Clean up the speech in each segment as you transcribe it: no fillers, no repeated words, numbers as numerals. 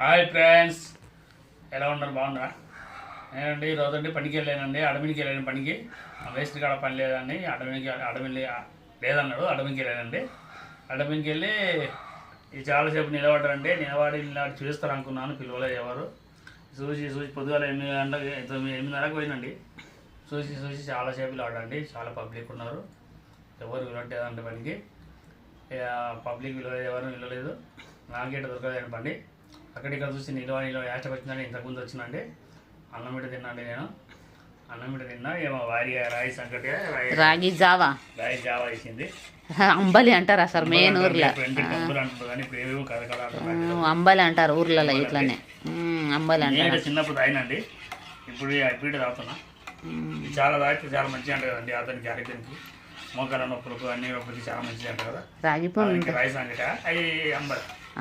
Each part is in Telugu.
హాయ్ ఫ్రెండ్స్, ఎలా ఉన్నారు? బాగున్నారా? నేనండి ఈరోజు పనికి వెళ్ళానండి. అడవికి వెళ్ళాను పనికి. వేస్ట్ కాడ పని లేదండి. అడవి లేదన్నాడు. అడవికి వెళ్ళానండి. అడవికి వెళ్ళి చాలాసేపు నిలబడ్డారండి. నిలబడి చూపిస్తారు అనుకున్నాను. పిల్లలు ఎవరు చూసి పొద్దుగాల 8:30కు పోయినండి. చూసి చాలాసేపు నిలబడండి. చాలా పబ్లిక్ ఉన్నారు. ఎవరు వినట్లేదండి పనికి. పబ్లిక్ ఎవరు నిలలేదు. నాకేట దొరకలేదండి బండి. అక్కడిక్కడ చూసి నిలవ యాస్టకు వచ్చిందండి. ఇంతకుముందు వచ్చిందండి. అన్నం బిడ్డ తిన్నాండి. నేను అన్నం బిడ్డ తిన్నా. ఏమో రాగి సంకటి రాగి జావా ఇచ్చింది. అంబలి అంటారు అసలు మెయిన్ ఊర్లో. అంబలి అంటారు ఊర్లలో ఇట్లనే. అంబలి అంటారు. చిన్నప్పుడు తాగినండి. ఇప్పుడు తాగుతున్నా. చాలా తాగితే చాలా మంచిగా అంటారు కదండి. అతనికి ఆరోగ్యానికి మోకాల నొప్పులకు అన్ని నొప్పులకి చాలా మంచిది అంటారు కదా. రాగి రాగి సంకట అవి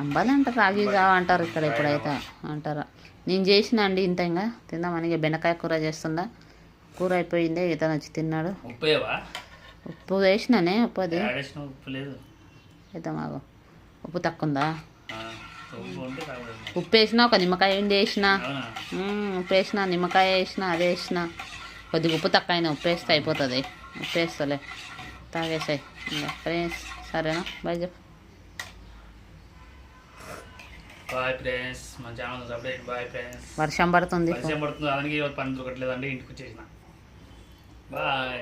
అంబలి అంటారు. రాగి జావా అంటారు ఇక్కడ. ఇప్పుడైతే అంటారు. నేను చేసిన అండి ఇంత ఇంకా తిందామని. ఇక బెండకాయ కూర చేస్తుందా. కూర అయిపోయింది. ఇతను వచ్చి తిన్నాడు. ఉప్పు వేసినానే. ఉప్పు అది ఉప్పు లేదు. అయితే మాకు ఉప్పు తక్కువ ఉందా? ఉప్పు వేసిన, ఒక నిమ్మకాయ వేసిన, ఉప్పు వేసిన, నిమ్మకాయ వేసిన, అదే వేసిన. కొద్దిగా ఉప్పు తక్కువ అయినా ఉప్పు వేస్తే అయిపోతుంది. ఉప్పు వేస్తలే. తాగేసాయి ఇంకా ఫ్రెండ్స్. సరేనా? బాయ్ చెప్పు. Bye friends. మన ఛానల్ సబ్స్క్రైబ్. Bye friends. వర్షం పడుతుంది. దానికి పని దొరకట్లేదండి. ఇంటికి వచ్చేసిన. బాయ్.